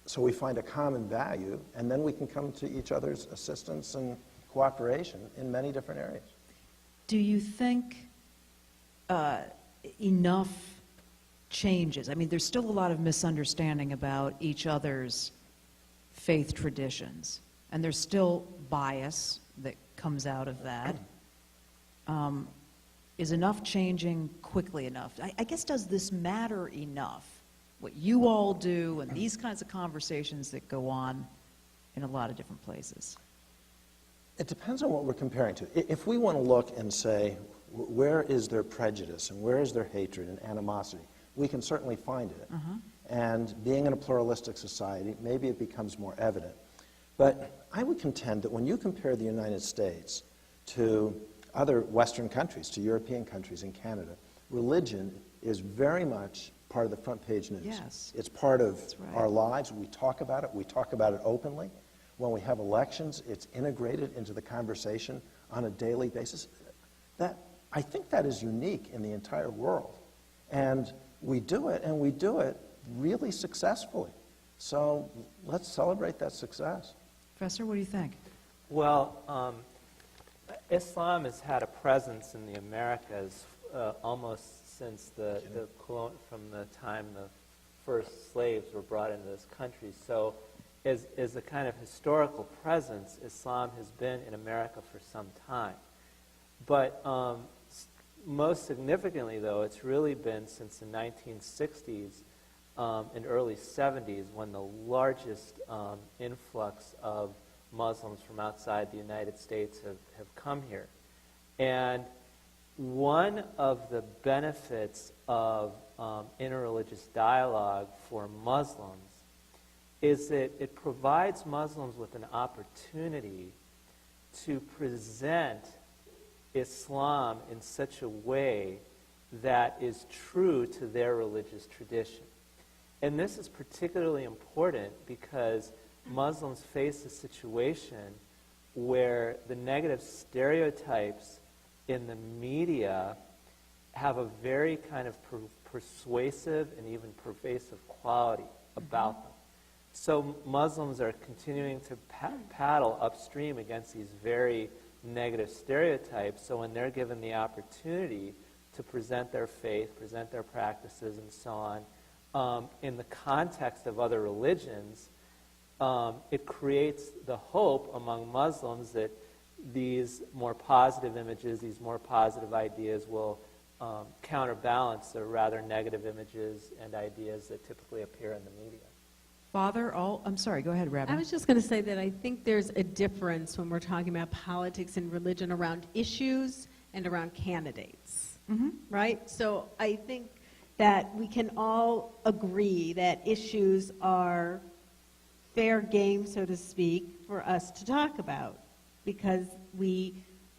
so we find a common value, and then we can come to each other's assistance and cooperation in many different areas. Do you think enough changes? I mean, there's still a lot of misunderstanding about each other's faith traditions, and there's still bias that comes out of that. Is enough changing quickly enough? I guess, does this matter enough? What you all do and these kinds of conversations that go on in a lot of different places. It depends on what we're comparing to. If we want to look and say, where is their prejudice and where is their hatred and animosity, we can certainly find it. And being in a pluralistic society, maybe it becomes more evident. But I would contend that when you compare the United States to other Western countries, to European countries and Canada, religion is very much part of the front page news. Yes. It's part of That's right. our lives. We talk about it. We talk about it openly. When we have elections, it's integrated into the conversation on a daily basis. I think that is unique in the entire world. And we do it, and we do it really successfully. So let's celebrate that success. Professor, what do you think? Well, Islam has had a presence in the Americas almost since from the time the first slaves were brought into this country. So as a kind of historical presence, Islam has been in America for some time. But most significantly, though, it's really been since the 1960s and early 70s when the largest influx of Muslims from outside the United States have come here. And one of the benefits of interreligious dialogue for Muslims is that it provides Muslims with an opportunity to present Islam in such a way that is true to their religious tradition. And this is particularly important because Muslims face a situation where the negative stereotypes in the media have a very kind of persuasive and even pervasive quality about them. So Muslims are continuing to paddle upstream against these very negative stereotypes. So when they're given the opportunity to present their faith, present their practices, and so on, in the context of other religions, it creates the hope among Muslims that these more positive images, these more positive ideas will counterbalance the rather negative images and ideas that typically appear in the media. Father, I'm sorry, go ahead, Rabbi. I was just going to say that I think there's a difference when we're talking about politics and religion around issues and around candidates, right? So I think that we can all agree that issues are fair game, so to speak, for us to talk about because we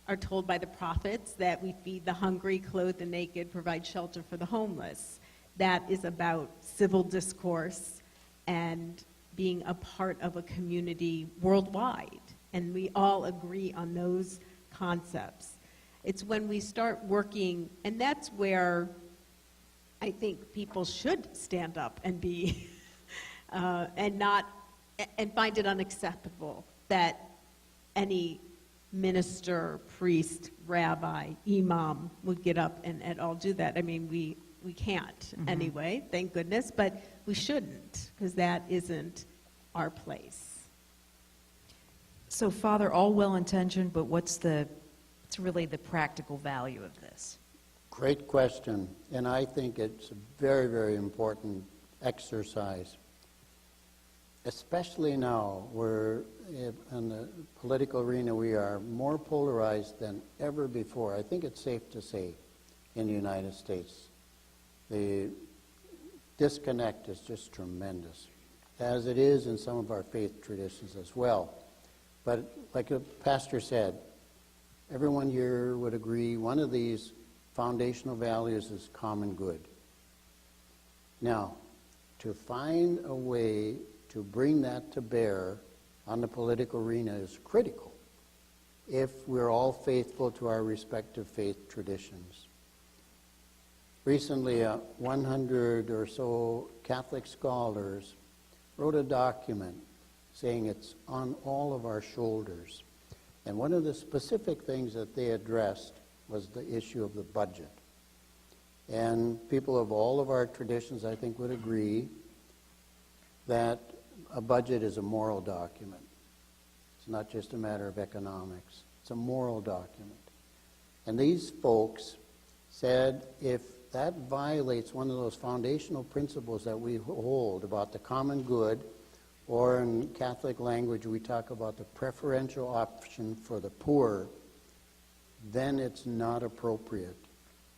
are told by the prophets that we feed the hungry, clothe the naked, provide shelter for the homeless. That is about civil discourse and being a part of a community worldwide. And we all agree on those concepts. It's when we start working, and that's where I think people should stand up and be, and find it unacceptable that any minister, priest, rabbi, imam would get up and all do that. I mean, we can't anyway, thank goodness, but we shouldn't, because that isn't our place. So, Father, all well-intentioned, but what's really the practical value of this? Great question, and I think it's a very, very important exercise, especially now where in the political arena we are more polarized than ever before. I think it's safe to say in the United States the disconnect is just tremendous, as it is in some of our faith traditions as well. But like the pastor said, everyone here would agree one of these foundational values is common good. Now, to find a way to bring that to bear on the political arena is critical if we're all faithful to our respective faith traditions. Recently, 100 or so Catholic scholars wrote a document saying it's on all of our shoulders. And one of the specific things that they addressed was the issue of the budget. And people of all of our traditions, I think, would agree that a budget is a moral document. It's not just a matter of economics. It's a moral document. And these folks said if that violates one of those foundational principles that we hold about the common good, or in Catholic language we talk about the preferential option for the poor, then it's not appropriate.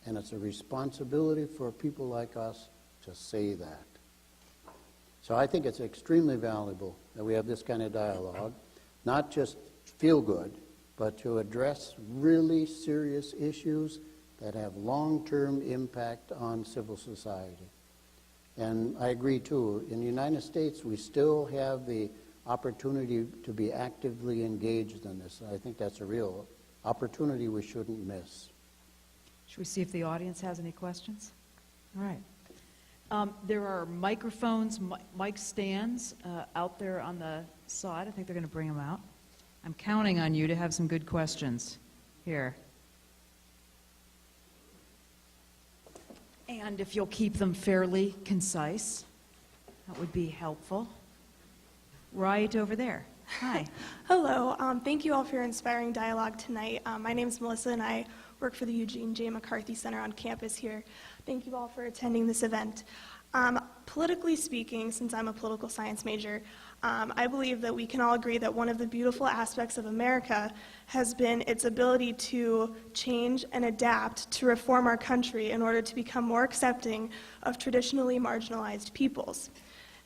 And it's a responsibility for people like us to say that. So I think it's extremely valuable that we have this kind of dialogue, not just feel good, but to address really serious issues that have long-term impact on civil society. And I agree too, in the United States we still have the opportunity to be actively engaged in this. I think that's a real opportunity we shouldn't miss. Should we see if the audience has any questions? All right. There are microphones, mic stands out there on the side. I think they're going to bring them out. I'm counting on you to have some good questions here. And if you'll keep them fairly concise, that would be helpful. Right over there. Hi. Hello. Thank you all for your inspiring dialogue tonight. My name is Melissa, and I work for the Eugene J. McCarthy Center on campus here. Thank you all for attending this event. Politically speaking, since I'm a political science major, I believe that we can all agree that one of the beautiful aspects of America has been its ability to change and adapt to reform our country in order to become more accepting of traditionally marginalized peoples.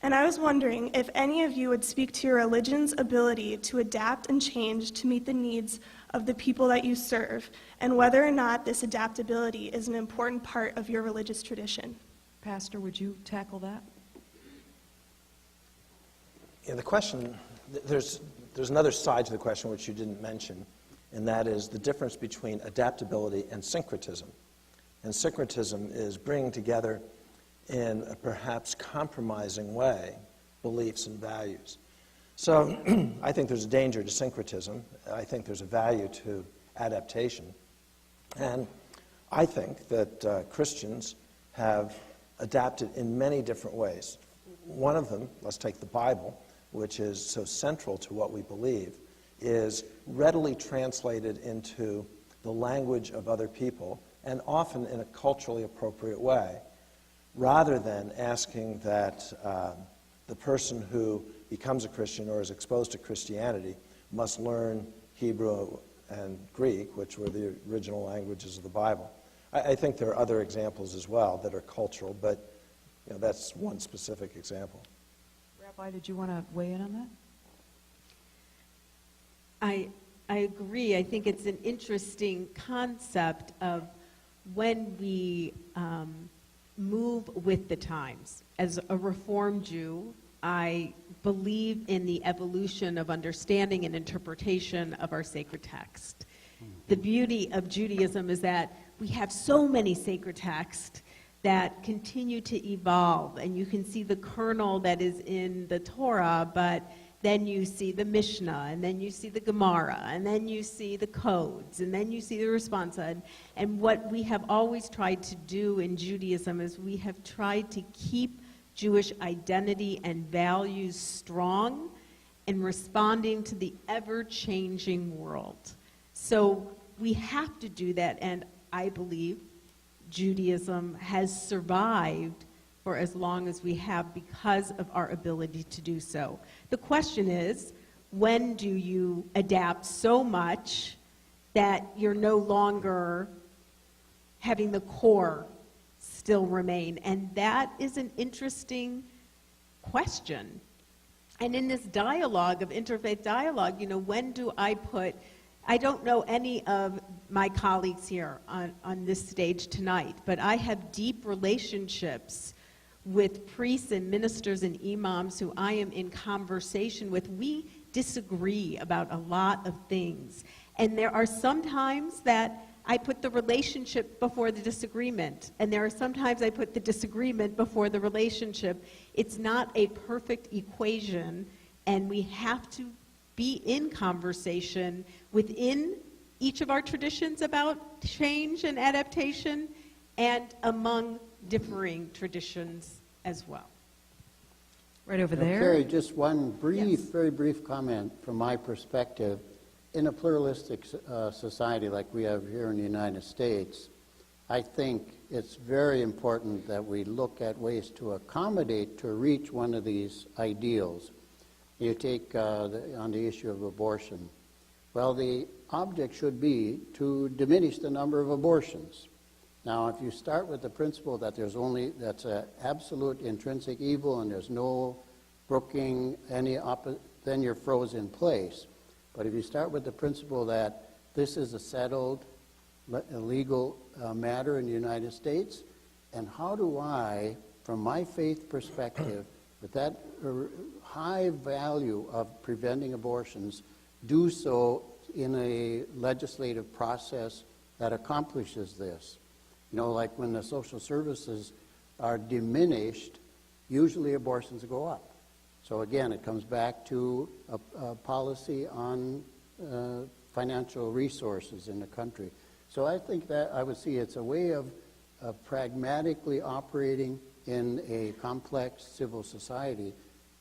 And I was wondering if any of you would speak to your religion's ability to adapt and change to meet the needs of the people that you serve, and whether or not this adaptability is an important part of your religious tradition. Pastor, would you tackle that? Yeah, the question, there's another side to the question which you didn't mention, and that is the difference between adaptability and syncretism. And syncretism is bringing together in a perhaps compromising way beliefs and values. So I think there's a danger to syncretism. I think there's a value to adaptation. And I think that Christians have adapted in many different ways. One of them, let's take the Bible, which is so central to what we believe, is readily translated into the language of other people, and often in a culturally appropriate way, rather than asking that the person who becomes a Christian or is exposed to Christianity must learn Hebrew and Greek, which were the original languages of the Bible. I think there are other examples as well that are cultural, but that's one specific example. Rabbi, did you want to weigh in on that? I agree. I think it's an interesting concept of when we move with the times. As a Reformed Jew, I believe in the evolution of understanding and interpretation of our sacred text. The beauty of Judaism is that we have so many sacred texts that continue to evolve, and you can see the kernel that is in the Torah, but then you see the Mishnah, and then you see the Gemara, and then you see the codes, and then you see the responsa. And what we have always tried to do in Judaism is we have tried to keep Jewish identity and values strong in responding to the ever-changing world. So we have to do that, and I believe Judaism has survived for as long as we have because of our ability to do so. The question is, when do you adapt so much that you're no longer having the core still remain? And that is an interesting question. And in this dialogue of interfaith dialogue, when do I put, I don't know any of my colleagues here on this stage tonight, but I have deep relationships with priests and ministers and imams who I am in conversation with. We disagree about a lot of things. And there are some times that I put the relationship before the disagreement. And there are sometimes I put the disagreement before the relationship. It's not a perfect equation, and we have to be in conversation within each of our traditions about change and adaptation, and among differing traditions as well. Right over there. Carrie, just one brief, Yes. very brief comment from my perspective. In a pluralistic society like we have here in the United States, I think it's very important that we look at ways to accommodate, to reach one of these ideals. You take on the issue of abortion. Well, the object should be to diminish the number of abortions. Now, if you start with the principle that that's an absolute intrinsic evil and there's no brooking then you're frozen in place. But if you start with the principle that this is a settled legal matter in the United States, and how do I, from my faith perspective, with that high value of preventing abortions, do so in a legislative process that accomplishes this? Like when the social services are diminished, usually abortions go up. So again, it comes back to a policy on financial resources in the country. So I think that I would see it's a way of pragmatically operating in a complex civil society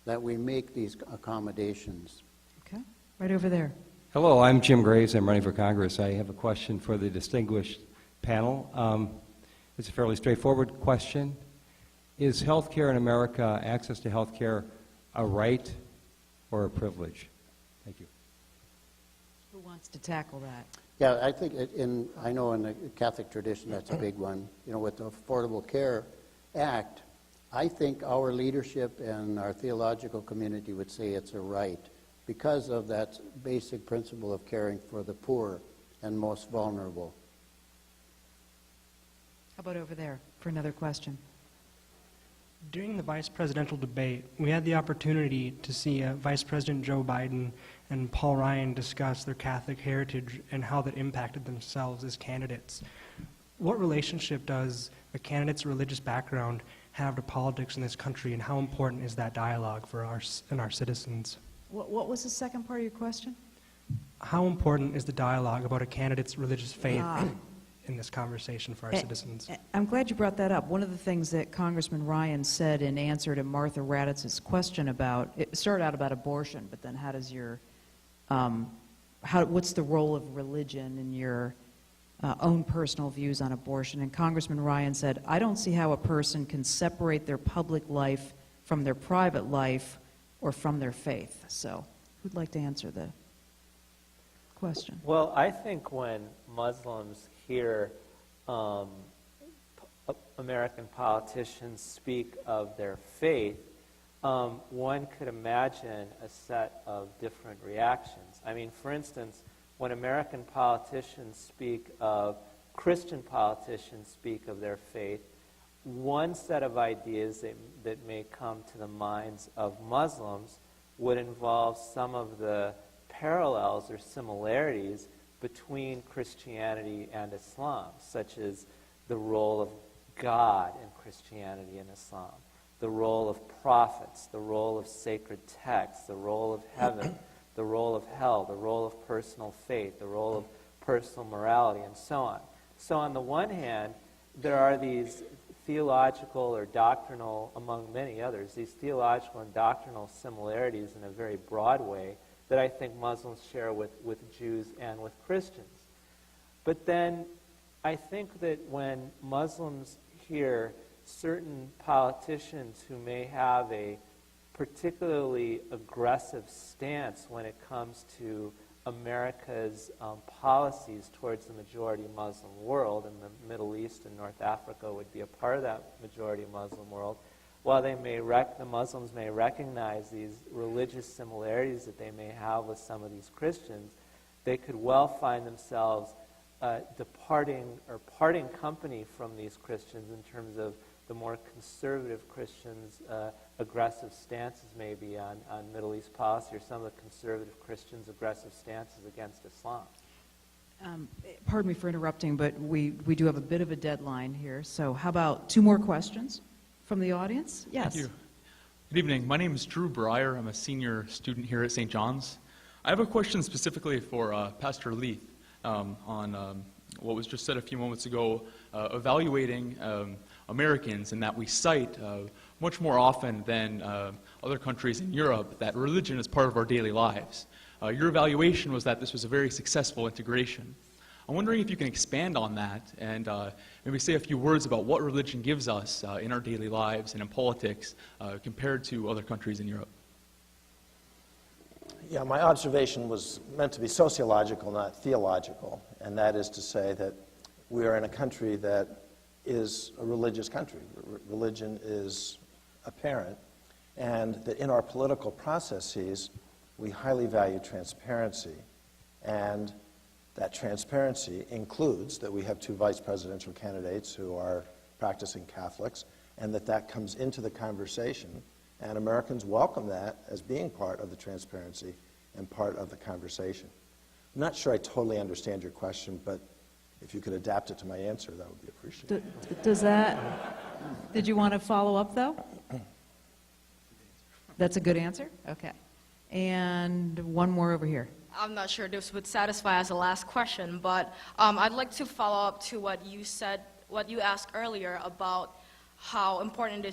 that we make these accommodations. Okay, right over there. Hello, I'm Jim Graves. I'm running for Congress. I have a question for the distinguished panel. It's a fairly straightforward question. Is health care in America, access to health care, a right or a privilege? Thank you. Who wants to tackle that? Yeah, I think I know in the Catholic tradition that's a big one. With the Affordable Care Act, I think our leadership and our theological community would say it's a right because of that basic principle of caring for the poor and most vulnerable. How about over there for another question? During the vice presidential debate, we had the opportunity to see Vice President Joe Biden and Paul Ryan discuss their Catholic heritage and how that impacted themselves as candidates. What relationship does a candidate's religious background have to politics in this country, and how important is that dialogue for our citizens? What was the second part of your question? How important is the dialogue about a candidate's religious faith in this conversation for our citizens? I'm glad you brought that up. One of the things that Congressman Ryan said in answer to Martha Raditz's question it started out about abortion, but then how does your, what's the role of religion in your own personal views on abortion? And Congressman Ryan said, I don't see how a person can separate their public life from their private life or from their faith. So who'd like to answer the question? Well, I think when Muslims hear American politicians speak of their faith, one could imagine a set of different reactions. I mean, for instance, when American politicians speak of, Christian politicians speak of their faith, one set of ideas that may come to the minds of Muslims would involve some of the parallels or similarities between Christianity and Islam, such as the role of God in Christianity and Islam, the role of prophets, the role of sacred texts, the role of heaven, the role of hell, the role of personal faith, the role of personal morality, and so on. So on the one hand, there are these theological or doctrinal, among many others, these theological and doctrinal similarities in a very broad way that I think Muslims share with Jews and with Christians. But then I think that when Muslims hear certain politicians who may have a particularly aggressive stance when it comes to America's policies towards the majority Muslim world, and the Middle East and North Africa would be a part of that majority Muslim world, while the Muslims may recognize these religious similarities that they may have with some of these Christians, they could well find themselves parting company from these Christians in terms of the more conservative Christians' aggressive stances maybe on Middle East policy, or some of the conservative Christians' aggressive stances against Islam. Pardon me for interrupting, but we do have a bit of a deadline here. So how about 2 more questions from the audience? Yes. Thank you. Good evening. My name is Drew Breyer. I'm a senior student here at St. John's. I have a question specifically for Pastor Leith on what was just said a few moments ago, evaluating Americans, and that we cite much more often than other countries in Europe that religion is part of our daily lives. Your evaluation was that this was a very successful integration. I'm wondering if you can expand on that and maybe say a few words about what religion gives us in our daily lives and in politics compared to other countries in Europe. Yeah, my observation was meant to be sociological, not theological, and that is to say that we are in a country that is a religious country. Religion is apparent, and that in our political processes, we highly value transparency, and that transparency includes that we have 2 vice presidential candidates who are practicing Catholics, and that comes into the conversation, and Americans welcome that as being part of the transparency and part of the conversation. I'm not sure I totally understand your question, but if you could adapt it to my answer, that would be appreciated. Did you want to follow up, though? That's a good answer? Okay. And one more over here. I'm not sure this would satisfy as a last question, but I'd like to follow up to what you said, what you asked earlier about how important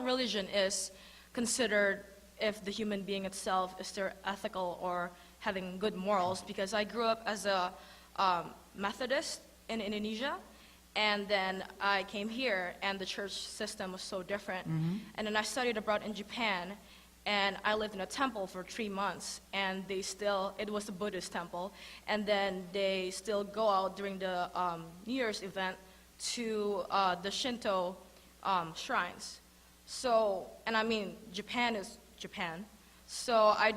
religion is considered if the human being itself is there ethical or having good morals. Because I grew up as a Methodist in Indonesia, and then I came here, and the church system was so different. Mm-hmm. And then I studied abroad in Japan, and I lived in a temple for 3 months, and it was a Buddhist temple, and then they still go out during the New Year's event to the Shinto shrines. So, and I mean, Japan is Japan. So I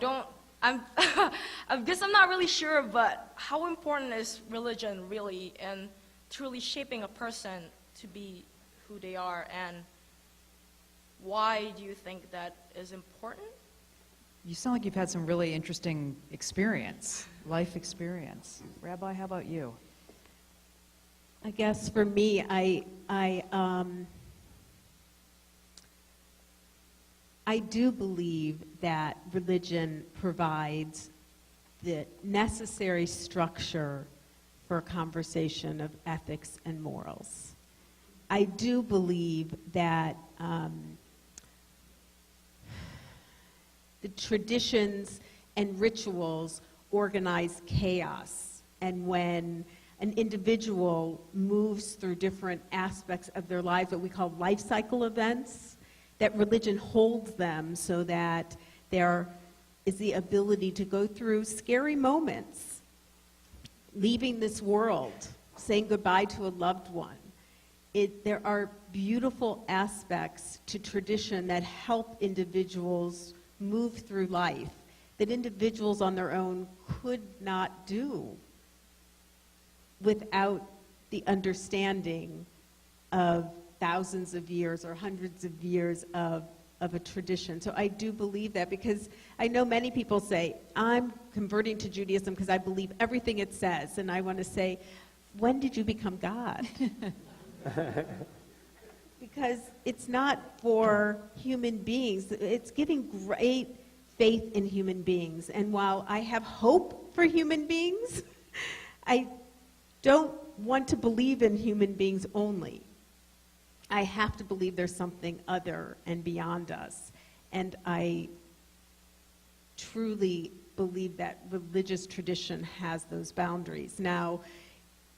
guess I'm not really sure, but how important is religion really in truly shaping a person to be who they are, and why do you think that is important? You sound like you've had some really interesting life experience. Rabbi, how about you? I guess for me, I do believe that religion provides the necessary structure for a conversation of ethics and morals. I do believe that the traditions and rituals organize chaos, and when an individual moves through different aspects of their lives, what we call life cycle events, that religion holds them so that there is the ability to go through scary moments, leaving this world, saying goodbye to a loved one. There are beautiful aspects to tradition that help individuals move through life that individuals on their own could not do without the understanding of thousands of years or hundreds of years of of a tradition. So I do believe that, because I know many people say, I'm converting to Judaism because I believe everything it says. And I want to say, when did you become God? Because it's not for human beings. It's giving great faith in human beings. And while I have hope for human beings, I don't want to believe in human beings only. I have to believe there's something other and beyond us. And I truly believe that religious tradition has those boundaries. Now,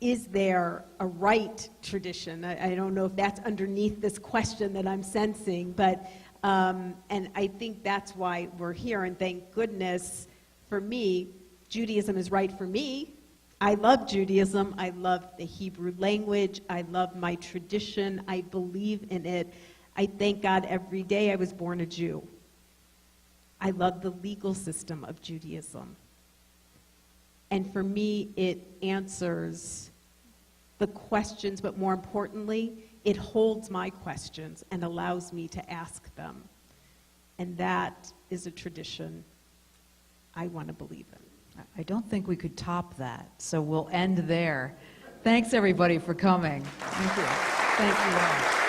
is there a right tradition? I don't know if that's underneath this question that I'm sensing, but, and I think that's why we're here, and thank goodness for me, Judaism is right for me. I love Judaism. I love the Hebrew language. I love my tradition. I believe in it. I thank God every day I was born a Jew. I love the legal system of Judaism. And for me, it answers the questions, but more importantly, it holds my questions and allows me to ask them. And that is a tradition I want to believe in. I don't think we could top that, so we'll end there. Thanks, everybody, for coming. Thank you. Thank you all.